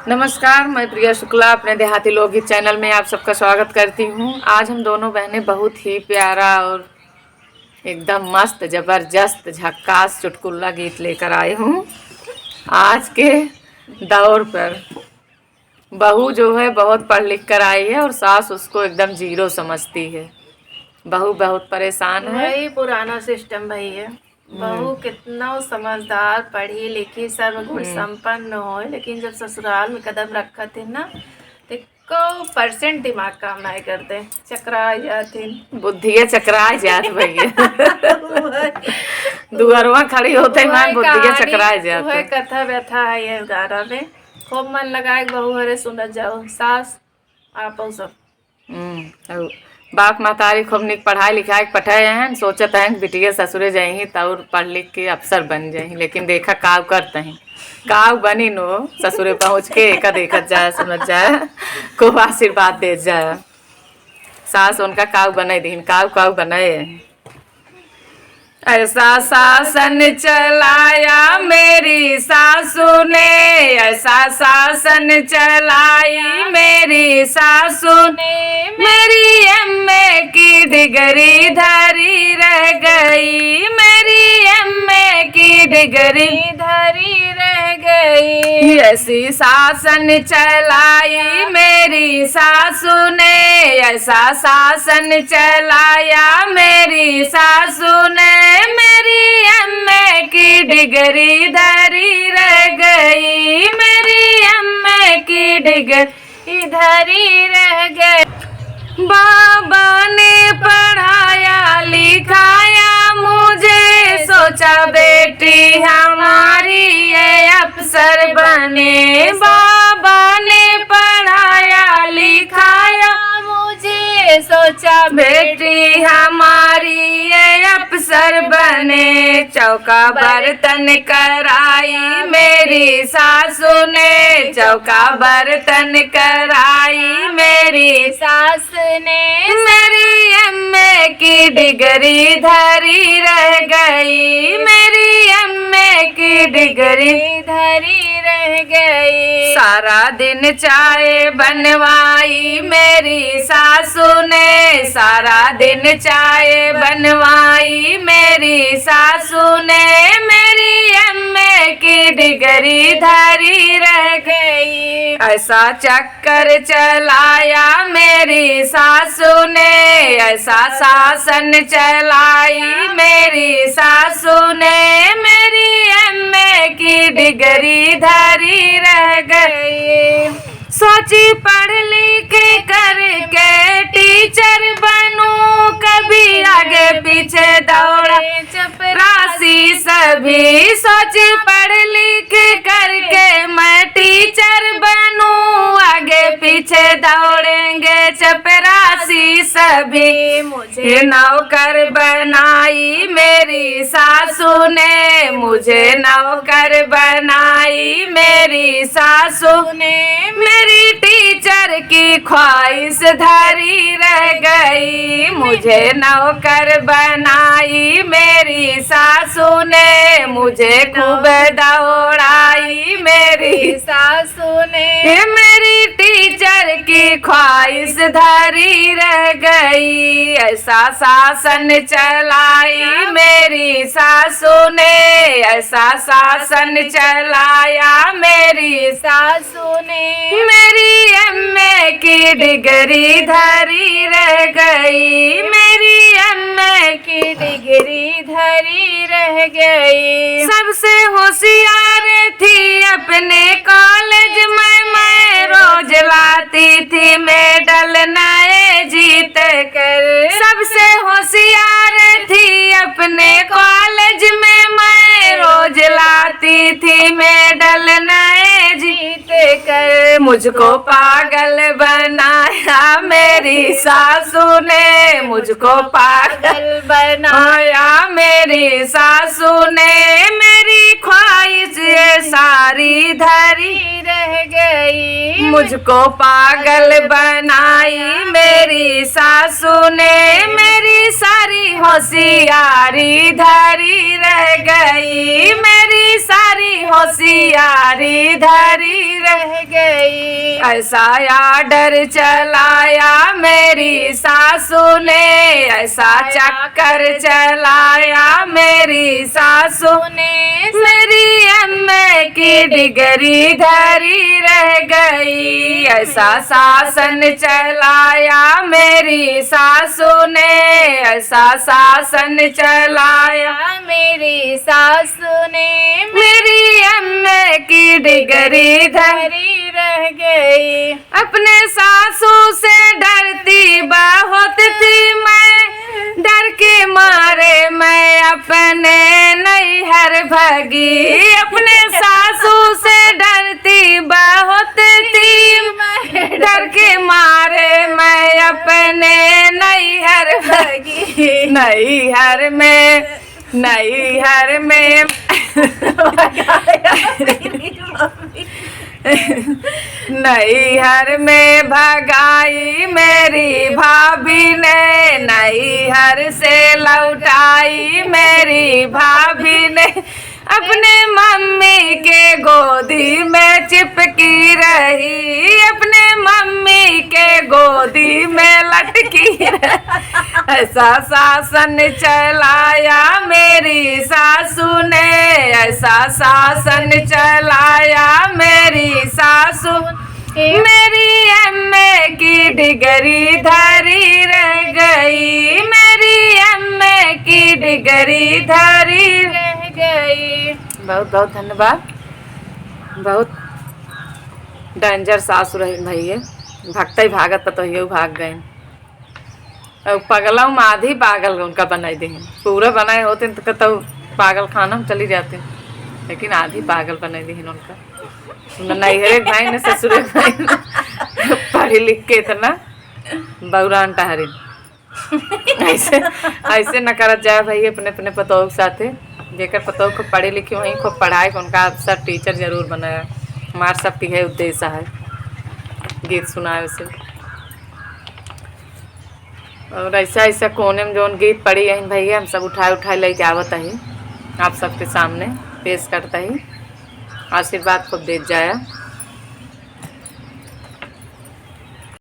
नमस्कार, मैं प्रिया शुक्ला अपने देहाती लोकगीत चैनल में आप सबका स्वागत करती हूँ। आज हम दोनों बहनें बहुत ही प्यारा और एकदम मस्त ज़बरदस्त झक्कास चुटकुला गीत लेकर आए हूँ। आज के दौर पर बहू जो है बहुत पढ़ लिख कर आई है और सास उसको एकदम जीरो समझती है। बहू बहुत परेशान है। वही पुराना सिस्टम भाई है। बहू कितना समझदार पढ़ी लिखी सब गुण संपन्न हो, लेकिन जब ससुराल में कदम रखा थे ना तो 1% दिमाग काम नहीं करते, चकरा जाती बुद्धिया चकरा जात भैया। दुअरवा खड़ी होते मान बुद्धिया चकरा जात। वह कथा व्यथा है ये गाना में। खूब मन लगाए बहू हरे सुनत जाओ, सास आप सब बाप महतारी खूब निक पढ़ाई लिखाई पठाए हैं, सोचत हैं बिटिया ससुरे जाही तौर पढ़ लिख के अफसर बन जाही, लेकिन देखा काव करते हैं काव बनी नो ससुरे पहुँच के एका देखत जाए सुनत जाए खूब आशीर्वाद दे जाए। सास उनका काव बनाए दीन काव काव बनाए। ऐसा शासन चलाया मेरी सासू ने, ऐसा शासन चलाई मेरी सासू ने, मेरी एमए की डिग्री धरी रह गई, मेरी एमए की डिग्री धरी रह गई। ऐसी शासन चलाई मेरी सासू ने, ऐसा शासन चलाया मेरी सासू ने, मेरी एमए की डिग्री धरी रह गई, मेरी एमए की डिग्री धरी रह गई। बाबा ने पढ़ाया लिखाया मुझे, सोचा बेटी हमारी ये अफसर बने। बाबा ने पढ़ाया लिखाया मुझे, सोचा बेटी हमारी ये अफसर बने। चौका बर्तन कराई मेरी सासू ने, चौका बर्तन कराई मेरी सास ने, मेरी एमए की डिग्री धरी रह गई, मेरी एमए की डिग्री धरी रह गई। सारा दिन चाय बनवाई मेरी सासू ने, सारा दिन चाय बनवाई मेरी सासू ने, मेरी एमए की डिग्री धरी रह गई। ऐसा चक्कर चलाया मेरी सासू ने, ऐसा शासन चलाई मेरी सासू ने, मेरी एमए की डिग्री धरी रह गई। सोची पढ़ लिख करके टीचर बनूं, कभी आगे पीछे दौड़े चपरासी सभी। सोच पढ़ लिख करके मैं टीचर बनूं, आगे पीछे दौड़ेंगे चपरासी सभी। मुझे नौकर बनाई मेरी सासू ने, मुझे नौकर बनाई मेरी सासू ने, मेरी टीचर की ख्वाहिश धरी रह गई। मुझे नौकर बनाई मेरी सासू ने, मुझे खूब दौड़ाई मेरी सासू ने, मेरी टीचर की ख्वाहिश धरी रह गई। ऐसा शासन चलाई मेरी सासू ने, ऐसा शासन चलाया मेरी सासू ने, मेरी एमए की डिग्री धरी रह गई, मेरी एमए की डिग्री धरी रह गई। सबसे होशियार थी अपने कॉलेज में, मैं रोज लाती थी मेडल नए जीत कर। सबसे होशियार थी अपने कॉलेज में, मैं रोज लाती थी मेडल नए जीत कर। मुझको पागल बनाया मेरी सासू ने, मुझको पागल बनाया मेरी सासू ने, मेरी ख्वाहिश ये सारी धरी रह गई। गई। मुझको पागल बनाई मेरी सासू ने, मेरी सारी होशियारी धरी रह गई, मेरी सारी होशियारी धरी रह गई। ऐसा आर्डर चलाया मेरी सासू ने, ऐसा चक्कर चलाया मेरी सासू ने, मेरी एमए की डिग्री धरी रह गई। ऐसा शासन चलाया मेरी सासू ने, ऐसा शासन चलाया मेरी सासू ने, मेरी एमए की डिग्री धरी रह गई। अपने सासू से डरती बहुत थी मैं, डर के मारे मैं अपने नैहर भगी। अपने सासू से डरती बहुत थी मैं, डर के मारे मैं अपने नैहर भगी। नैहर में नैहर में भगाई मेरी भाभी ने, नैहर से लौटाई मेरी भाभी ने। अपने मम्मी के गोदी में चिपकी रही, अपने मम्मी के गोदी में लटकी रही। ऐसा शासन चलाया मेरी सासू ने, ऐसा शासन चलाया मेरी सासू, मेरी एमए की डिग्री धरी रह गई, मेरी एमए की डिग्री धरी रह गई। बहुत बहुत धन्यवाद। बहुत डेंजर सासु रही भैया, भागता ही भागत तो ये भाग गए। और पगला आधी पागल उनका बनाई दी, पूरा बनाए होते तो पागल खाना में चली जाते, लेकिन आधी पागल बनाई दी उनका। नैहरे भाई ने ससुरे भाई ने पढ़ी लिख के इतना बौरान टहरिन। ऐसे ऐसे न करत जाए भाई अपने अपने पतोह के साथे। जेकर पतोह को पढ़े लिखे वहीं खूब पढ़ाए को उनका अफसर टीचर जरूर बनाया। हमार सब की है उद्देश्य है गीत सुनाए से। और ऐसा ऐसा कोने में जोन गीत पढ़ी है भैया हम सब उठाए लेके आवत है आप सबके सामने पेश करता ही। आशीर्वाद खूब दे जाया।